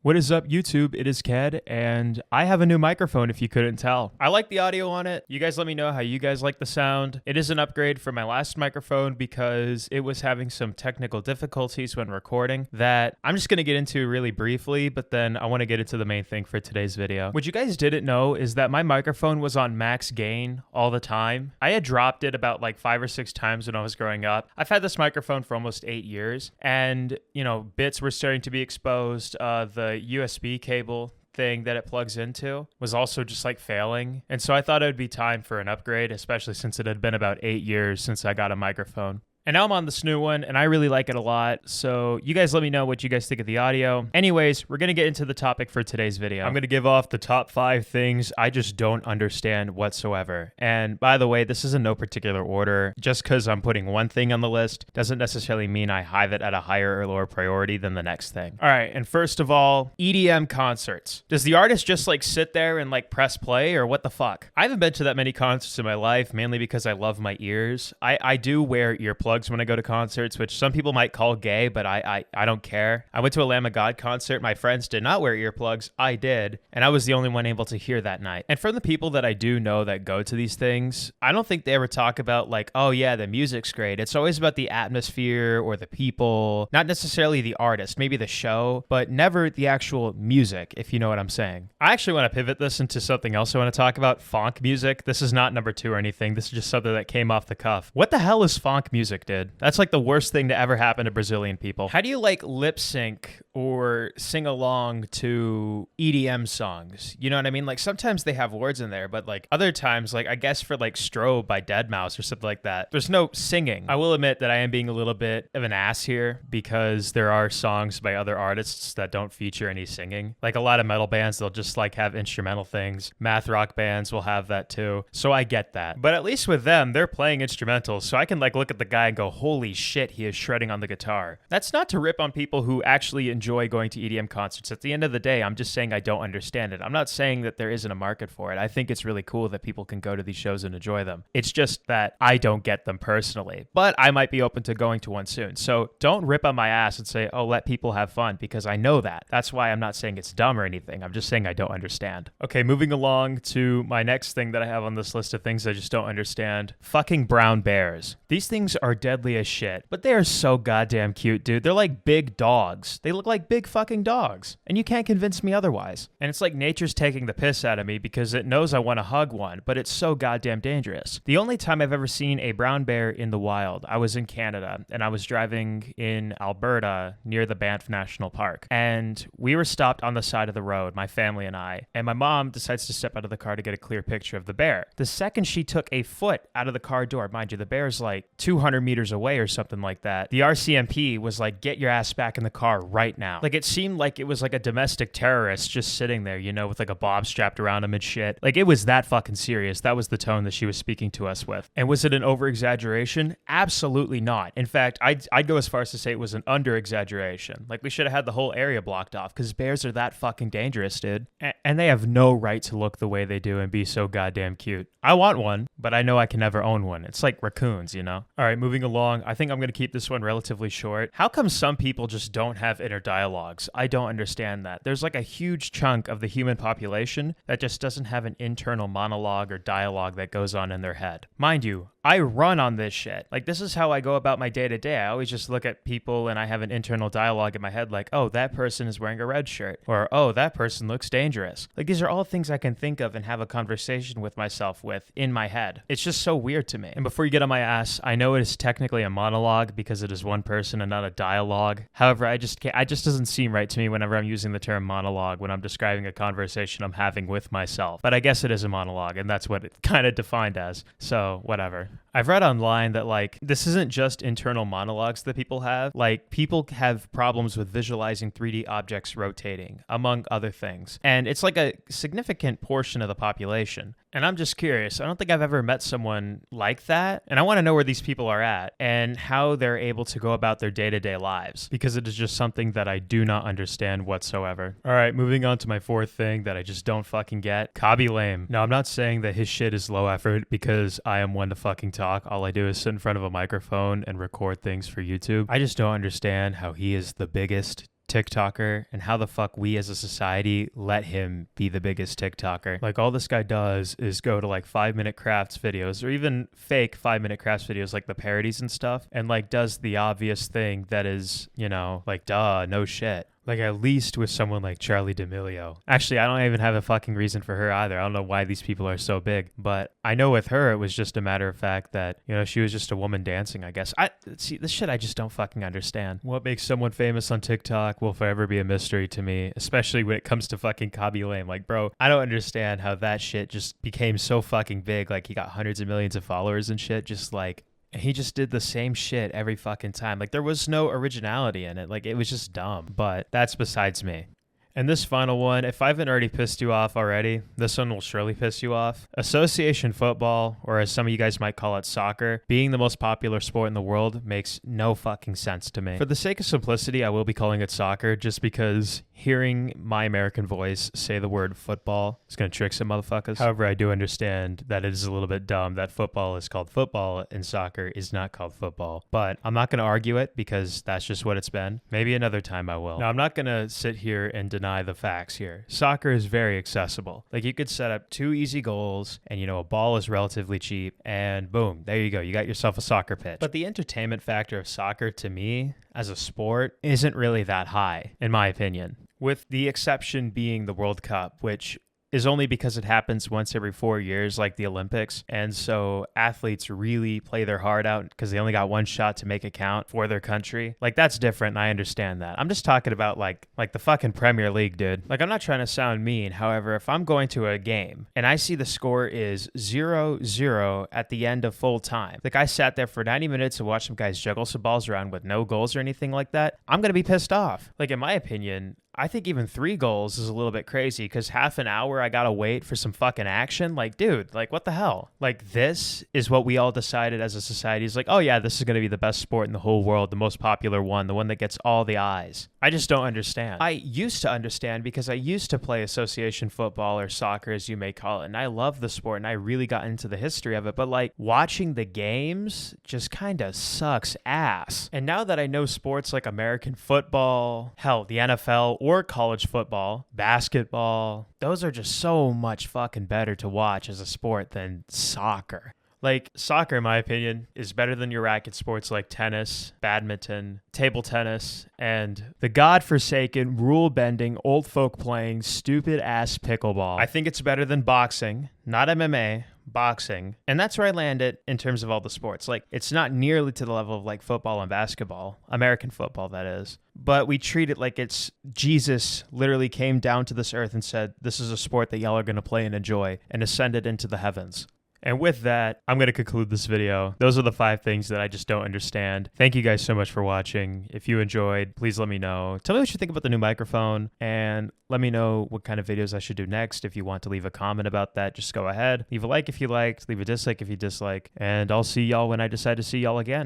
What is up, YouTube? It is Ked, and I have a new microphone if you couldn't tell. I like the audio on it. You guys let me know how you guys like the sound. It is an upgrade from my last microphone because it was having some technical difficulties when recording that I'm just going to get into really briefly, but then I want to get into the main thing for today's video. What you guys didn't know is that my microphone was on max gain all the time. I had dropped it about like 5 or 6 times when I was growing up. I've had this microphone for almost 8 years, and bits were starting to be exposed. The USB cable thing that it plugs into was also just like failing. And so I thought it would be time for an upgrade, especially since it had been about 8 years since I got a microphone. And now I'm on this new one, and I really like it a lot. So you guys let me know what you guys think of the audio. Anyways, we're going to get into the topic for today's video. I'm going to give off the top 5 things I just don't understand whatsoever. And by the way, this is in no particular order. Just because I'm putting one thing on the list doesn't necessarily mean I have it at a higher or lower priority than the next thing. All right, and first of all, EDM concerts. Does the artist just like sit there and like press play, or what the fuck? I haven't been to that many concerts in my life, mainly because I love my ears. I do wear earplugs when I go to concerts, which some people might call gay, but I don't care. I went to a Lamb of God concert. My friends did not wear earplugs. I did, and I was the only one able to hear that night. And from the people that I do know that go to these things, I don't think they ever talk about like, oh yeah, the music's great. It's always about the atmosphere or the people, not necessarily the artist, maybe the show, but never the actual music, if you know what I'm saying. I actually want to pivot this into something else I want to talk about, funk music. This is not number 2 or anything. This is just something that came off the cuff. What the hell is funk music, dude? That's like the worst thing to ever happen to Brazilian people. How do you like lip sync or sing along to EDM songs? You know what I mean? Like sometimes they have words in there, but like other times, like I guess for like Strobe by Deadmau5 or something like that, there's no singing. I will admit that I am being a little bit of an ass here because there are songs by other artists that don't feature any singing. Like a lot of metal bands, they'll just like have instrumental things. Math rock bands will have that too. So I get that. But at least with them, they're playing instrumentals. So I can like look at the guy and go, holy shit, he is shredding on the guitar. That's not to rip on people who actually enjoy going to EDM concerts. At the end of the day, I'm just saying I don't understand it. I'm not saying that there isn't a market for it. I think it's really cool that people can go to these shows and enjoy them. It's just that I don't get them personally, but I might be open to going to one soon. So don't rip on my ass and say, oh, let people have fun, because I know that. That's why I'm not saying it's dumb or anything. I'm just saying I don't understand. Okay, moving along to my next thing that I have on this list of things I just don't understand. Fucking brown bears. These things are deadly as shit, but they are so goddamn cute, dude. They're like big dogs. They look like big fucking dogs, and you can't convince me otherwise. And it's like nature's taking the piss out of me because it knows I want to hug one, but it's so goddamn dangerous. The only time I've ever seen a brown bear in the wild, I was in Canada, and I was driving in Alberta near the Banff National Park, and we were stopped on the side of the road, my family and I, and my mom decides to step out of the car to get a clear picture of the bear. The second she took a foot out of the car door, mind you, the bear's like 200 meters away or something like that, the RCMP was like, get your ass back in the car right now. Like it seemed like it was like a domestic terrorist just sitting there, with like a bomb strapped around him and shit. Like it was that fucking serious. That was the tone that she was speaking to us with. And was it an over-exaggeration? Absolutely not. In fact, I'd go as far as to say it was an under-exaggeration. Like we should have had the whole area blocked off because bears are that fucking dangerous, dude. And they have no right to look the way they do and be so goddamn cute. I want one, but I know I can never own one. It's like raccoons, All right, moving along. I think I'm going to keep this one relatively short. How come some people just don't have inner dialogues? I don't understand that. There's like a huge chunk of the human population that just doesn't have an internal monologue or dialogue that goes on in their head. Mind you, I run on this shit. Like this is how I go about my day to day. I always just look at people and I have an internal dialogue in my head like, oh, that person is wearing a red shirt, or oh, that person looks dangerous. Like these are all things I can think of and have a conversation with myself with in my head. It's just so weird to me. And before you get on my ass, I know it is technically a monologue because it is one person and not a dialogue. However, it just doesn't seem right to me whenever I'm using the term monologue when I'm describing a conversation I'm having with myself. But I guess it is a monologue, and that's what it kind of defined as. So whatever. I've read online that like this isn't just internal monologues that people have. Like people have problems with visualizing 3D objects rotating, among other things. And it's like a significant portion of the population. And I'm just curious. I don't think I've ever met someone like that. And I want to know where these people are at and how they're able to go about their day-to-day lives, because it is just something that I do not understand whatsoever. All right, moving on to my 4th thing that I just don't fucking get. Khaby Lame. Now, I'm not saying that his shit is low effort because I am one to fucking talk. All I do is sit in front of a microphone and record things for YouTube. I just don't understand how he is the biggest TikToker and how the fuck we as a society let him be the biggest TikToker. Like all this guy does is go to like 5-minute crafts videos or even fake 5-minute crafts videos like the parodies and stuff and like does the obvious thing that is, you know, like duh, no shit. Like at least with someone like Charlie D'Amelio. Actually, I don't even have a fucking reason for her either. I don't know why these people are so big, but I know with her, it was just a matter of fact that, you know, she was just a woman dancing, I guess. See, this shit I just don't fucking understand. What makes someone famous on TikTok will forever be a mystery to me, especially when it comes to fucking Khaby Lame. Like, bro, I don't understand how that shit just became so fucking big. Like he got hundreds of millions of followers and shit, just like, he just did the same shit every fucking time. Like there was no originality in it. Like it was just dumb, but that's besides me. And this final one, if I haven't already pissed you off already, this one will surely piss you off. Association football, or as some of you guys might call it soccer, being the most popular sport in the world makes no fucking sense to me. For the sake of simplicity, I will be calling it soccer just because hearing my American voice say the word football is going to trick some motherfuckers. However, I do understand that it is a little bit dumb that football is called football and soccer is not called football. But I'm not going to argue it because that's just what it's been. Maybe another time I will. Now, I'm not going to sit here and deny the facts here. Soccer is very accessible. Like you could set up 2 easy goals and, you know, a ball is relatively cheap and boom, there you go. You got yourself a soccer pitch. But the entertainment factor of soccer to me as a sport isn't really that high, in my opinion. With the exception being the World Cup, which is only because it happens once every 4 years, like the Olympics. And so athletes really play their heart out because they only got one shot to make it count for their country. Like that's different, and I understand that. I'm just talking about like the fucking Premier League, dude. Like I'm not trying to sound mean. However, if I'm going to a game and I see the score is 0-0 at the end of full time, like I sat there for 90 minutes to watch some guys juggle some balls around with no goals or anything like that, I'm going to be pissed off. Like in my opinion, I think even 3 goals is a little bit crazy because half an hour I gotta wait for some fucking action. Like, dude, like what the hell? Like this is what we all decided as a society is like, oh yeah, this is gonna be the best sport in the whole world, the most popular one, the one that gets all the eyes. I just don't understand. I used to understand because I used to play association football or soccer as you may call it, and I love the sport and I really got into the history of it, but like watching the games just kind of sucks ass. And now that I know sports like American football, hell, the NFL, or college football, basketball, those are just so much fucking better to watch as a sport than soccer. Like, soccer, in my opinion, is better than your racket sports like tennis, badminton, table tennis, and the godforsaken, rule-bending, old folk playing, stupid-ass pickleball. I think it's better than boxing, not MMA, boxing. And that's where I land it in terms of all the sports. Like, it's not nearly to the level of like football and basketball, American football, that is. But we treat it like it's Jesus literally came down to this earth and said, this is a sport that y'all are going to play and enjoy, and ascended into the heavens. And with that, I'm going to conclude this video. Those are the 5 things that I just don't understand. Thank you guys so much for watching. If you enjoyed, please let me know. Tell me what you think about the new microphone, and let me know what kind of videos I should do next. If you want to leave a comment about that, just go ahead. Leave a like if you liked, leave a dislike if you dislike, and I'll see y'all when I decide to see y'all again.